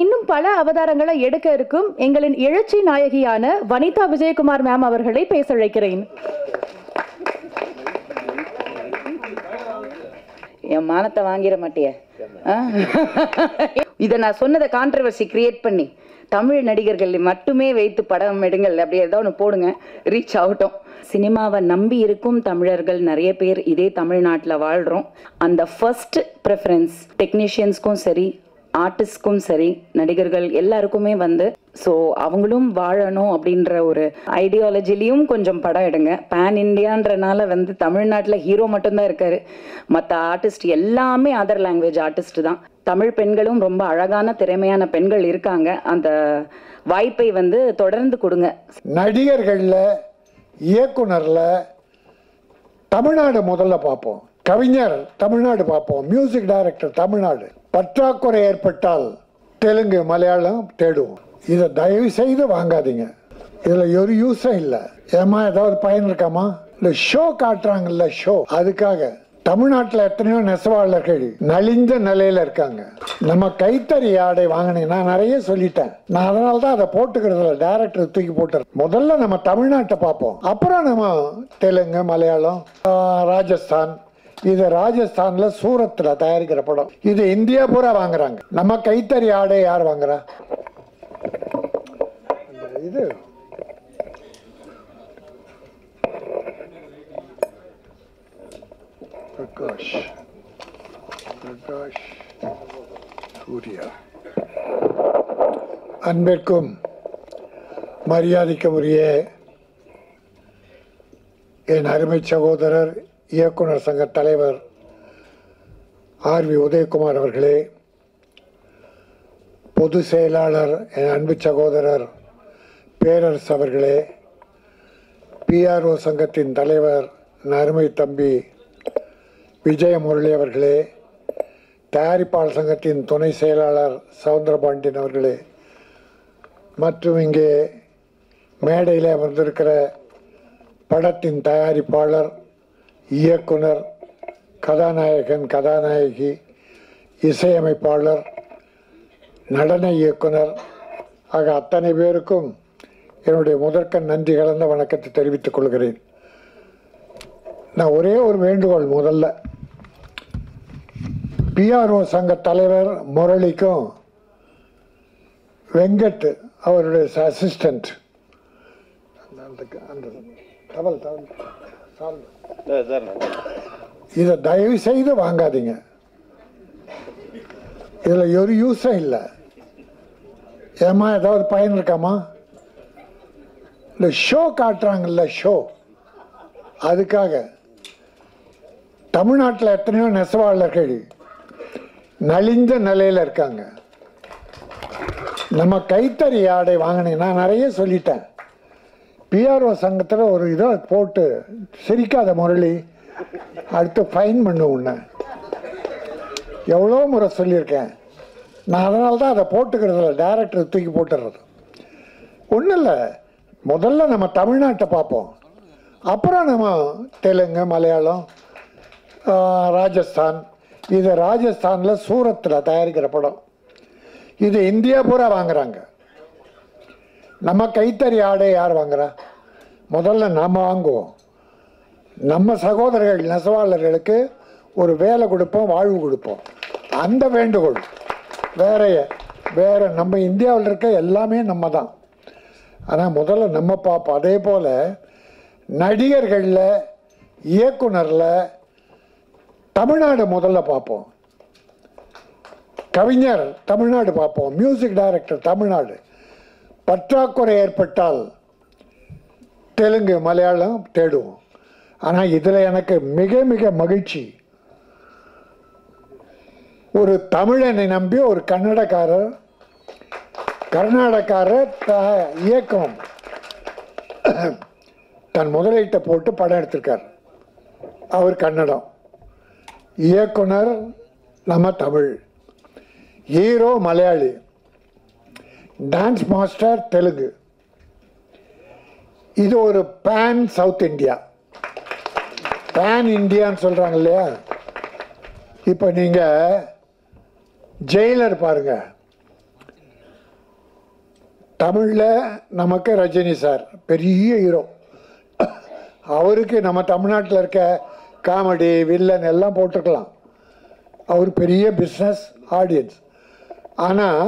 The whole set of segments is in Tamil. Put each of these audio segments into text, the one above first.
இன்னும் பல அவதாரங்களை எடுக்க இருக்கும் எங்களின் எழுச்சி நாயகியான வனிதா விஜயகுமார் மேம் அவர்களை பேச அழைக்கிறேன். என் மானத்தை வாங்கிட மாட்டிய. இதை நான் சொன்னதை கான்ட்ரவர்சி கிரியேட் பண்ணி தமிழ் நடிகர்கள் மட்டுமே வைத்து படம் எடுங்கள் அப்படி ஏதாவது ஒன்று போடுங்க, ரீச் ஆகட்டும். சினிமாவை நம்பி இருக்கும் தமிழர்கள் நிறைய பேர் இதே தமிழ்நாட்டில் வாழ்கிறோம். அந்த ஃபர்ஸ்ட் ப்ரிஃபரன்ஸ் டெக்னீஷியன்ஸ்க்கும் சரி, ஆர்டிஸ்ட்க்கும் சரி, நடிகர்கள் எல்லாருக்குமே ஸோ அவங்களும் வாழணும் அப்படின்ற ஒரு ஐடியாலஜிலையும் கொஞ்சம் படம் எடுங்க. பேன் இண்டியான்றனால தமிழ்நாட்டில் ஹீரோ மட்டும்தான் இருக்காரு, மற்ற ஆர்டிஸ்ட் எல்லாமே அதர் லாங்குவேஜ் ஆர்டிஸ்ட் தான். தமிழ் பெண்களும் ரொம்ப அழகான திறமையான பெண்கள் இருக்காங்க. அந்த வாய்ப்பை தொடர்ந்து கொடுங்க. நடிகர்களில் இயக்குனரில் தமிழ்நாடு முதல்ல பார்ப்போம், கவிஞர் தமிழ்நாடு பார்ப்போம், மியூசிக் டைரக்டர் தமிழ்நாடு. பற்றாக்குறை ஏற்பட்டால் தெலுங்கு மலையாளம் தேடுவோம். இதை தயவு செய்து வாங்காதீங்க, இதில் ஒரு யூஸும் இல்லை. ஏமா ஏதாவது பயன் இருக்காமா? இந்த ஷோ காட்டுறாங்கல்ல, ஷோ, அதுக்காக தமிழ்நாட்டில் எத்தனையோ நெசவாளர்கள் நலிஞ்ச நிலையில இருக்காங்க. நம்ம கைத்தறி ஆடை வாங்கினீங்க, நான் நிறைய சொல்லிட்டேன். நான் அதனால தான் அதை போட்டுக்கிறதுல டைரக்டர் தூக்கி போட்டுறேன். முதல்ல நம்ம தமிழ்நாட்டை பார்ப்போம், அப்புறம் நம்ம தெலுங்கு மலையாளம் ராஜஸ்தான். இது ராஜஸ்தான்ல சூரத்ல தயாரிக்கிற படம். இது இந்தியா பூரா வாங்குறாங்க. நம்ம கைத்தறி ஆடை யார் வாங்குறா? இது பிரகாஷ் சூர்யா. அன்பிற்கும் மரியாதைக்கும் உரிய என் அருமை சகோதரர் இயக்குனர் சங்க தலைவர் ஆர்.வி. உதயகுமார் அவர்களே, பொது செயலாளர் என் அன்பு சகோதரர் பேரரசு அவர்களே, பிஆர்ஓ சங்கத்தின் தலைவர் என் அருமை தம்பி விஜயமுரளி அவர்களே, தயாரிப்பாளர் சங்கத்தின் துணை செயலாளர் சவுந்தரபாண்டியன் அவர்களே, மற்றும் இங்கே மேடையில் அமர்ந்திருக்கிற படத்தின் தயாரிப்பாளர், இயக்குனர், கதாநாயகன், கதாநாயகி, இசையமைப்பாளர், நடன இயக்குனர் ஆக அத்தனை பேருக்கும் என்னுடைய முதற்கண் நன்றி கலந்த வணக்கத்தை தெரிவித்துக் கொள்கிறேன். நான் ஒரே ஒரு வேண்டுகோள், முதல்ல பிஆர்ஓ சங்க தலைவர் முரளிக்கும் வெங்கட் அவருடைய அசிஸ்டன்ட் இதை தயவு செய்து வாங்காதீங்க, இதில் ஒரு யூஸும் இல்லை. ஏமா ஏதாவது பயன் இருக்காமா? இந்த ஷோ காட்டுறாங்கல்ல, ஷோ, அதுக்காக தமிழ்நாட்டில் எத்தனையோ நெசவாளர்கள் நலிஞ்ச நிலையில் இருக்காங்க. நம்ம கைத்தறி ஆடை வாங்கினீங்க, நான் நிறைய சொல்லிட்டேன். பிஆர்ஓ சங்கத்தில் ஒரு இதை போட்டு சிரிக்காத முரளி, அடுத்து ஃபைன் பண்ணு உன்னை, எவ்வளோ முறை சொல்லியிருக்கேன். நான் அதனால தான் அதை போட்டுக்கிறதுல டைரக்டர் தூக்கி போட்டுறது. ஒன்றும் இல்லை, முதல்ல நம்ம தமிழ்நாட்டை பார்ப்போம், அப்புறம் நம்ம தெலுங்கு மலையாளம் ராஜஸ்தான். இது ராஜஸ்தானில் சூரத்தில் தயாரிக்கிற படம். இது இந்தியா பூரா வாங்குறாங்க. நம்ம கைத்தறி ஆடை யார் வாங்குறா? முதல்ல நாம் வாங்குவோம். நம்ம சகோதரர்கள் நெசவாளர்களுக்கு ஒரு வேலை கொடுப்போம், வாழ்வு கொடுப்போம். அந்த வேண்டுகோள். வேற நம்ம இந்தியாவில் இருக்க எல்லாமே நம்ம தான். ஆனால் முதல்ல நம்ம பார்ப்போம். அதே போல் நடிகர்களில் இயக்குனரில் தமிழ்நாடு முதல்ல பார்ப்போம், கவிஞர் தமிழ்நாடு பார்ப்போம், மியூசிக் டைரக்டர் தமிழ்நாடு. பற்றாக்குறை ஏற்பட்டால் தெலுங்கு மலையாளம் தேடுவோம். ஆனால் இதில் எனக்கு மிக மிக மகிழ்ச்சி, ஒரு தமிழனை நம்பி ஒரு கர்நாடகாரர் இயக்கம் தன் முதலீட்டை போட்டு படம் எடுத்திருக்கார். அவர் கன்னடம், இயக்குனர் நம்ம Tamil, hero Malayali, dance master Telugu. இது ஒரு பேன் சவுத் இந்தியா, பேன் இந்தியான்னு சொல்கிறாங்க இல்லையா. இப்போ நீங்கள் ஜெயிலர் பாருங்க, தமிழில் நமக்கு ரஜினி சார் பெரிய ஹீரோ. அவருக்கு நம்ம தமிழ்நாட்டில் இருக்க காமெடி வில்லன் எல்லாம் போட்டிருக்கலாம். அவர் பெரிய பிஸ்னஸ் ஆடியன்ஸ். ஆனால்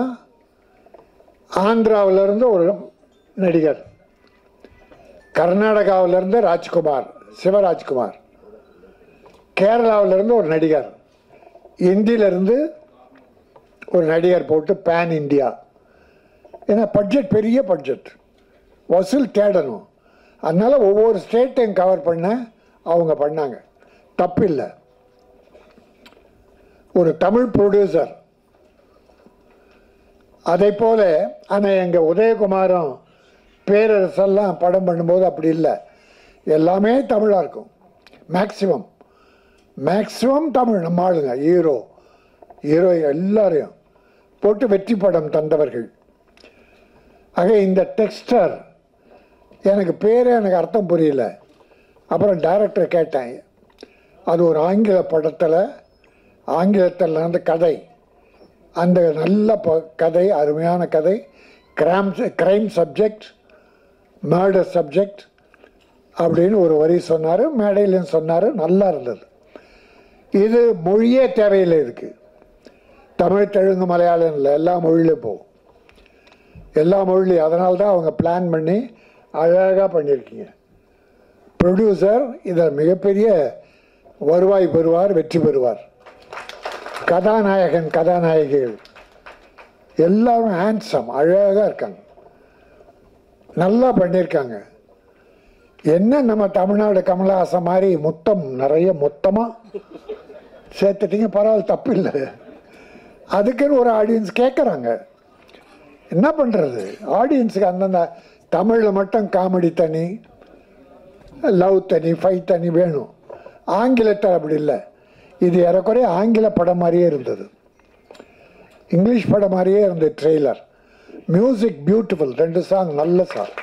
ஆந்திராவிலேருந்து ஒரு நடிகர், கர்நாடகாவிலேருந்து ராஜ்குமார், சிவராஜ்குமார், கேரளாவிலேருந்து ஒரு நடிகர், இந்தியிலேருந்து ஒரு நடிகர் போட்டு பேன் இந்தியா. ஏன்னா பட்ஜெட் பெரிய பட்ஜெட், வசூல் தேடணும். அதனால் ஒவ்வொரு ஸ்டேட்டையும் கவர் பண்ண அவங்க பண்ணாங்க. தப்பில்லை. ஒரு தமிழ் ப்ரொடியூசர் அதை போல. ஆனால் எங்கள் உதயகுமாரும் பேரரசெல்லாம் படம் பண்ணும்போது அப்படி இல்லை. எல்லாமே தமிழாக இருக்கும். மேக்ஸிமம் தமிழ். நம்ம ஆளுங்க ஹீரோ எல்லாரையும் போட்டு வெற்றி படம் தந்தவர்கள். ஆக இந்த டெக்ஸ்டர் எனக்கு பேரே எனக்கு அர்த்தம் புரியல. அப்புறம் டைரக்டர் கேட்டேன். அது ஒரு ஆங்கில படத்தில் ஆங்கிலத்தில் நடந்த கதை. அந்த நல்ல கதை, அருமையான கதை, கிரைம் சப்ஜெக்ட், மர்டர் சப்ஜெக்ட் அப்படின்னு ஒரு வரி சொன்னார். மேடையிலும் சொன்னார். நல்லா இருந்தது. இது மொழியே தேவையில்லை. இதுக்கு தமிழ், தெலுங்கு, மலையாளம் இல்லை, எல்லா மொழியிலும் போகும். எல்லா மொழிலையும். அதனால தான் அவங்க பிளான் பண்ணி அழகாக பண்ணியிருக்கீங்க. ப்ரொடியூசர் இதில் மிகப்பெரிய வருவாய் பெறுவார், வெற்றி பெறுவார். கதாநாயகன், கதாநாயகிகள் எல்லாரும் ஹேண்ட்ஸம், அழகாக இருக்காங்க, நல்லா பண்ணியிருக்காங்க. என்ன நம்ம தமிழ்நாடு கமலஹாசன் மாதிரி மொத்தம் நிறைய மொத்தமாக சேர்த்துட்டீங்க, பரவாயில்ல, தப்பு இல்லை. அதுக்குன்னு ஒரு ஆடியன்ஸ் கேட்குறாங்க. என்ன பண்ணுறது? ஆடியன்ஸுக்கு அந்தந்த தமிழில் மட்டும் காமெடி தனி, லவ் தனி, ஃபைட் தனி வேணும். ஆங்கிலத்தில் அப்படி இல்லை. இது ஏறக்குறைய ஆங்கில படம் மாதிரியே இருந்தது, இங்கிலீஷ் படம் மாதிரியே இருந்தது ட்ரெய்லர். Music beautiful. 2 சாங் நல்ல சாங்.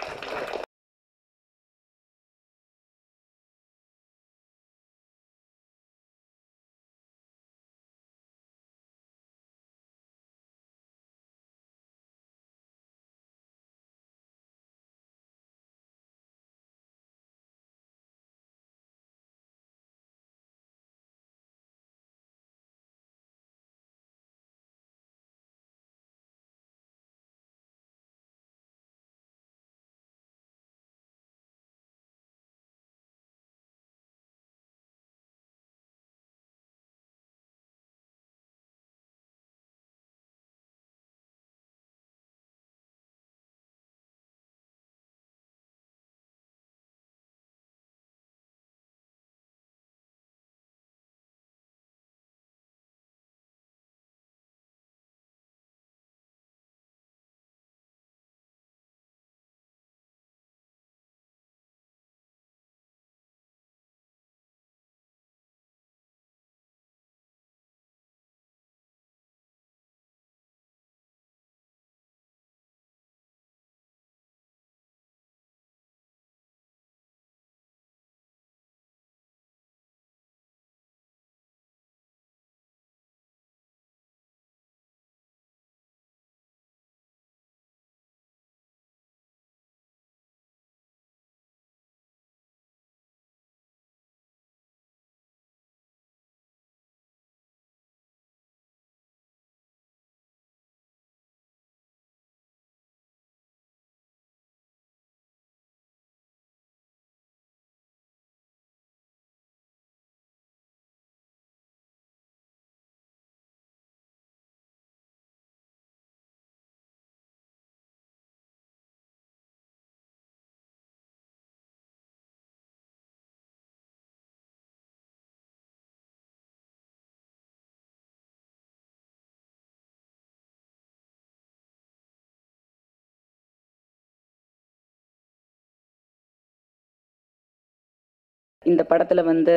இந்த படத்துல வந்து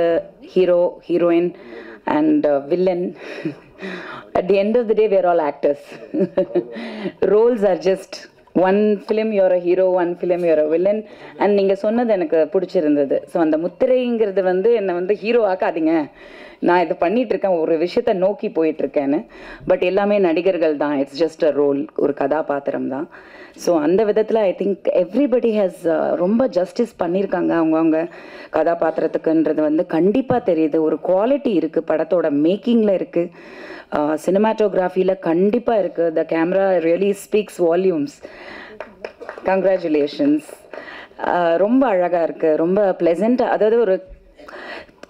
hero, heroine and villain, at the end of the day we are all actors. Roles are just one film you're a hero, one film you're a villain. And நீங்க சொன்னது எனக்கு பிடிச்சிருந்தது. ஸோ அந்த முத்திரைங்கிறது வந்து என்னை வந்து ஹீரோ ஆக்காதீங்க, நான் இது பண்ணிட்டு இருக்கேன், ஒரு விஷயத்தை நோக்கி போயிட்டு இருக்கேன்னு. பட் எல்லாமே நடிகர்கள் தான், இட்ஸ் ஜஸ்ட் அ ரோல், ஒரு கதாபாத்திரம் தான். ஸோ அந்த விதத்தில் ஐ திங்க் எவ்ரிபடி ஹேஸ் ரொம்ப ஜஸ்டிஸ் பண்ணியிருக்காங்க அவங்கவுங்க கதாபாத்திரத்துக்குன்றது வந்து கண்டிப்பாக தெரியுது. ஒரு குவாலிட்டி இருக்குது, படத்தோட மேக்கிங்கில் இருக்குது, சினிமாட்டோகிராஃபியில் கண்டிப்பாக இருக்குது. The camera really speaks volumes. Congratulations. ரொம்ப அழகாக இருக்குது, ரொம்ப ப்ளெசண்ட்டாக. அதாவது ஒரு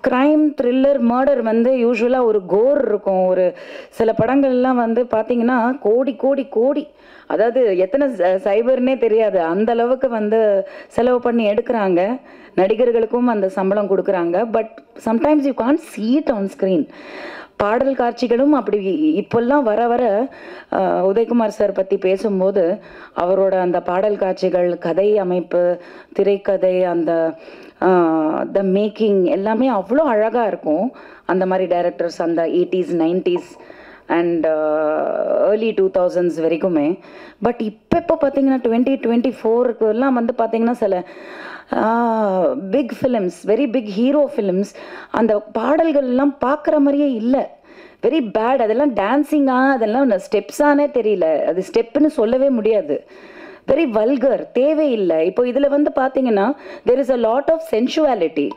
க்ரைம் த்ரில்லர் மர்டர் வந்து யூஸ்வலாக ஒரு கோர் இருக்கும். ஒரு சில படங்கள்லாம் வந்து பார்த்தீங்கன்னா கோடி கோடி கோடி, அதாவது எத்தனை சைபர்னே தெரியாது அந்த அளவுக்கு வந்து செலவு பண்ணி எடுக்கிறாங்க. நடிகர்களுக்கும் அந்த சம்பளம் கொடுக்குறாங்க. But sometimes you can't see it on screen. பாடல் காட்சிகளும் அப்படி இப்போல்லாம் வர வர உதயகுமார் சார் பற்றி பேசும்போது அவரோட அந்த பாடல் காட்சிகள், கதை அமைப்பு, திரைக்கதை, அந்த த மேக்கிங் எல்லாமே அவ்வளோ அழகாக இருக்கும். அந்த மாதிரி டைரக்டர்ஸ் அந்த 80s 90s and early 2000s வரைக்குமே. பட் இப்போ பார்த்தீங்கன்னா 2024 வந்து பார்த்தீங்கன்னா சில big films, very big hero films, அந்த பாடல்கள்லாம் பார்க்குற மாதிரியே இல்லை, வெரி பேட். அதெல்லாம் டான்ஸிங்காக, அதெல்லாம் ஸ்டெப்ஸானே தெரியல, அது ஸ்டெப்புன்னு சொல்லவே முடியாது, வெரி வல்கர், தேவையில்லை. இப்போ இதில் வந்து பார்த்தீங்கன்னா there is a lot of sensuality,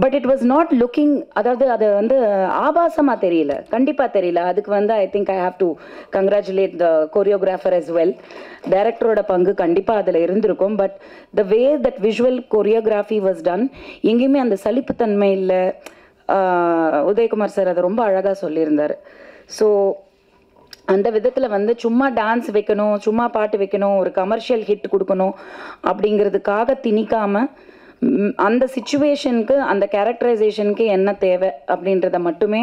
but it was not looking, அதாவது அது வந்து ஆபாசமாக தெரியல, கண்டிப்பாக தெரியல. அதுக்கு வந்து I think I have to congratulate the choreographer as well. டைரக்டரோட பங்கு கண்டிப்பாக அதில் இருந்திருக்கும். But the way that visual choreography was done, எங்கேயுமே அந்த சலிப்புத்தன்மை இல்லை. உதயகுமார் சார் அதை ரொம்ப அழகாக சொல்லியிருந்தார். ஸோ அந்த விதத்தில் வந்து சும்மா டான்ஸ் வைக்கணும், சும்மா பாட்டு வைக்கணும், ஒரு கமர்ஷியல் ஹிட் கொடுக்கணும் அப்படிங்கிறதுக்காக திணிக்காமல் அந்த சிச்சுவேஷனுக்கு, அந்த கேரக்டரைசேஷனுக்கு என்ன தேவை அப்படின்றத மட்டுமே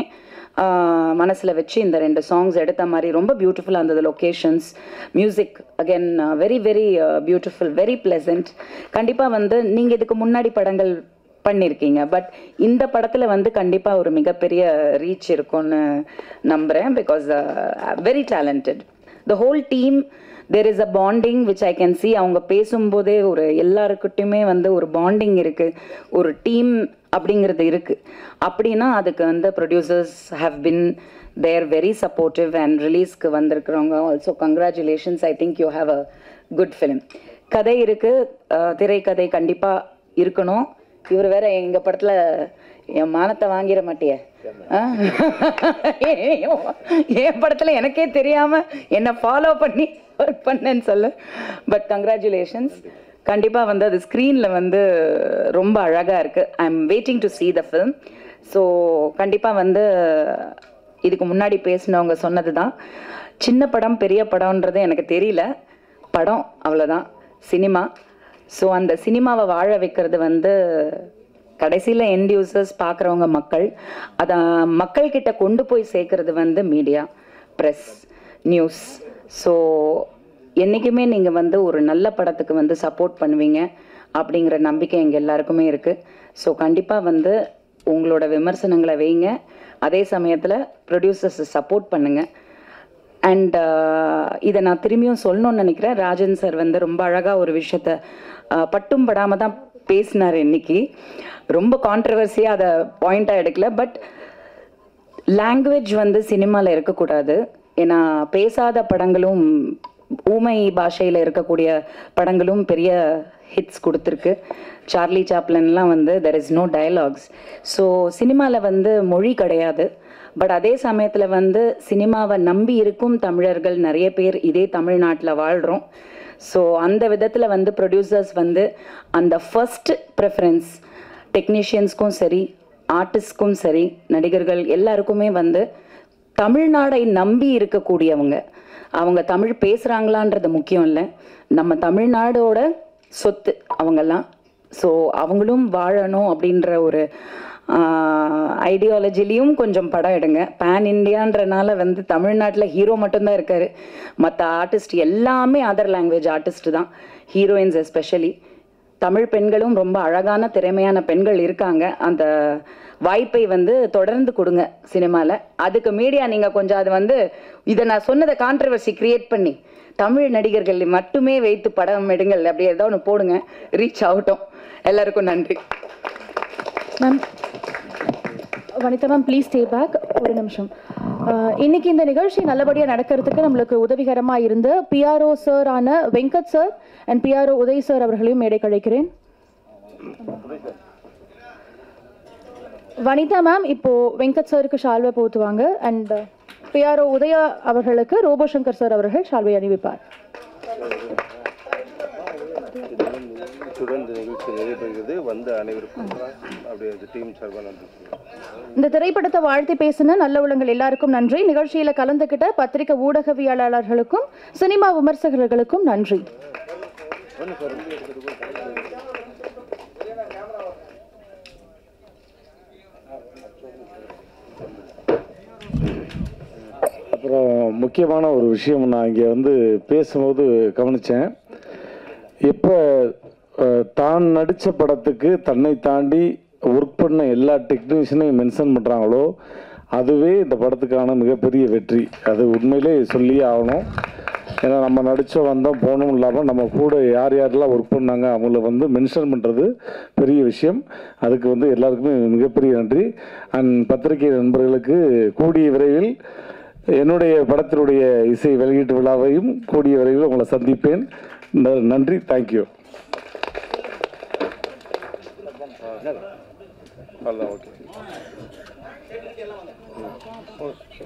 மனசில் வச்சு இந்த 2 சாங்ஸ் எடுத்த மாதிரி ரொம்ப பியூட்டிஃபுல்லாக இருந்தது. Locations, music again very very beautiful, very pleasant. கண்டிப்பாக வந்து நீங்கள் இதுக்கு முன்னாடி படங்கள் பண்ணியிருக்கீங்க, பட் இந்த படத்தில் வந்து கண்டிப்பாக ஒரு மிகப்பெரிய ரீச் இருக்கும்னு நம்புகிறேன். Because very talented the whole team. there is a bonding which I can see. அவங்க பேசும்போதே ஒரு எல்லாருக்கிட்டையுமே வந்து ஒரு பாண்டிங் இருக்குது, ஒரு டீம் அப்படிங்கிறது இருக்குது. அப்படின்னா அதுக்கு வந்து producers have been there very supportive. And ரிலீஸ்க்கு வந்திருக்கிறவங்க also congratulations. I think you have a good film. கதை இருக்குது, திரைக்கதை கண்டிப்பாக இருக்கணும். இவர் வேற எங்கள் படத்தில் என் மானத்தை வாங்கிட மாட்டிய, என் படத்தில் எனக்கே தெரியாமல் என்னை ஃபாலோ பண்ணி ஒர்க் பண்ணேன்னு சொல்ல. But congratulations. கண்டிப்பாக வந்து அது ஸ்க்ரீனில் வந்து ரொம்ப அழகாக இருக்குது. I am waiting to see the film. So கண்டிப்பாக வந்து இதுக்கு முன்னாடி பேசினவங்க சொன்னது தான், சின்ன படம் பெரிய படம்ன்றது எனக்கு தெரியல, படம் அவ்வளோதான், சினிமா. ஸோ அந்த சினிமாவை வாழ வைக்கிறது வந்து கடைசியில் எண்ட் யூசர்ஸ் பார்க்குறவங்க மக்கள், அதை மக்கள்கிட்ட கொண்டு போய் சேர்க்கறது வந்து மீடியா, ப்ரெஸ், நியூஸ். ஸோ என்றைக்குமே நீங்கள் வந்து ஒரு நல்ல படத்துக்கு வந்து சப்போர்ட் பண்ணுவீங்க அப்படிங்கிற நம்பிக்கை எங்கள் எல்லாருக்குமே இருக்குது. ஸோ கண்டிப்பாக வந்து உங்களோட விமர்சனங்களை வைங்க, அதே சமயத்தில் ப்ரொடியூசர்ஸை சப்போர்ட் பண்ணுங்கள். அண்ட் இதை நான் திரும்பியும் சொல்லணும்னு நினைக்கிறேன். ராஜன் சார் வந்து ரொம்ப அழகாக ஒரு விஷயத்த பட்டும் படாமல் தான் பேசினார் இன்னைக்கு. ரொம்ப கான்ட்ரவர்சியாக அதை பாயிண்டாக எடுக்கல. பட் லாங்குவேஜ் வந்து சினிமாவில் இருக்கக்கூடாது. ஏன்னா பேசாத படங்களும், ஊமை பாஷையில் இருக்கக்கூடிய படங்களும் பெரிய ஹிட்ஸ் கொடுத்துருக்கு. சார்லி சாப்ளின்லாம் வந்து there is no dialogues. So சினிமாவில் வந்து மொழி கிடையாது. பட் அதே சமயத்தில் வந்து சினிமாவை நம்பி இருக்கும் தமிழர்கள் நிறைய பேர் இதே தமிழ்நாட்டில் வாழ்கிறோம். ஸோ அந்த விதத்தில் வந்து ப்ரொடியூசர்ஸ் வந்து அந்த ஃபர்ஸ்ட் ப்ரெஃபரன்ஸ் டெக்னீஷியன்ஸ்க்கும் சரி, ஆர்டிஸ்ட்க்கும் சரி, நடிகர்கள் எல்லாருக்குமே வந்து தமிழ்நாடை நம்பி இருக்கக்கூடியவங்க. அவங்க தமிழ் பேசுகிறாங்களான்றது முக்கியம் இல்லை, நம்ம தமிழ்நாடோட சொத்து அவங்கெல்லாம். ஸோ அவங்களும் வாழணும் அப்படின்ற ஒரு ஐடியாலஜிலையும் கொஞ்சம் படம் எடுங்க. பேன் இண்டியான்றனால வந்து தமிழ்நாட்டில் ஹீரோ மட்டும்தான் இருக்கார், மற்ற ஆர்டிஸ்ட் எல்லாமே அதர் லாங்குவேஜ் ஆர்டிஸ்ட் தான், ஹீரோயின்ஸ் எஸ்பெஷலி. தமிழ் பெண்களும் ரொம்ப அழகான திறமையான பெண்கள் இருக்காங்க. அந்த வாய்ப்பை வந்து தொடர்ந்து கொடுங்க சினிமாவில். அதுக்கு மீடியா நீங்கள் கொஞ்சம் அது வந்து இதை நான் சொன்னதை கான்ட்ரவர்சி கிரியேட் பண்ணி தமிழ் நடிகர்கள் மட்டுமே வைத்து படம் எடுங்கள் அப்படி ஏதாவது ஒன்று போடுங்க, ரீச் ஆகட்டும். எல்லாருக்கும் நன்றி. Ma'am Vanitha ma'am please stay back ஒரு நிமிஷம். இன்னைக்கு இந்த நிகழ்ச்சி நல்லபடியாக நடக்கிறதுக்கு நம்மளுக்கு உதவிகரமாக இருந்த பிஆர்ஓ சார் ஆன Venkat sir and PRO Uday sir அவர்களையும் மேடை கழிக்கிறேன். வனிதா மேம் இப்போ வெங்கட் சாருக்கு ஷால்வை போத்துவாங்க அண்ட் பிஆர்ஓ உதயா அவர்களுக்கு ரோபோ சங்கர் சார் அவர்கள் ஷால்வை அணிவிப்பார். நிகழ்ச்சி நிறைவேறுகிறது வந்து அனைவருக்கும் டீம் சார்பாக நன்றி. இந்த திரைப்படத்தை வாழ்த்தி பேசின நல்ல உள்ளங்கள் எல்லாருக்கும் நன்றி. நிகழ்ச்சியில கலந்துகிட்ட பத்திரிகை ஊடகவியலாளர்களுக்கும் சினிமா விமர்சகர்களுக்கும் நன்றி. அப்புறம் முக்கியமான ஒரு விஷயம் நான் இங்கே பேசும்போது கவனித்தேன். இப்போ தான் நடித்த படத்துக்கு தன்னை தாண்டி ஒர்க் பண்ண எல்லா டெக்னீஷியனையும் மென்ஷன் பண்ணுறாங்களோ அதுவே இந்த படத்துக்கான மிகப்பெரிய வெற்றி. அது உண்மையிலே சொல்லியே ஆகணும். ஏன்னா நம்ம நடித்தோம் வந்தோம் போகணும் இல்லாமல் நம்ம கூட யார் யாரெல்லாம் ஒர்க் பண்ணாங்க அவங்கள மென்ஷன் பண்ணுறது பெரிய விஷயம். அதுக்கு எல்லாருக்குமே மிகப்பெரிய நன்றி. அண்ட் பத்திரிகை நண்பர்களுக்கு கூடிய விரைவில் என்னுடைய படத்தினுடைய இசை வெளியீட்டு விழாவையும் கூடிய விரைவில் உங்களை சந்திப்பேன். நன்றி. தேங்க்யூ. ஓகே.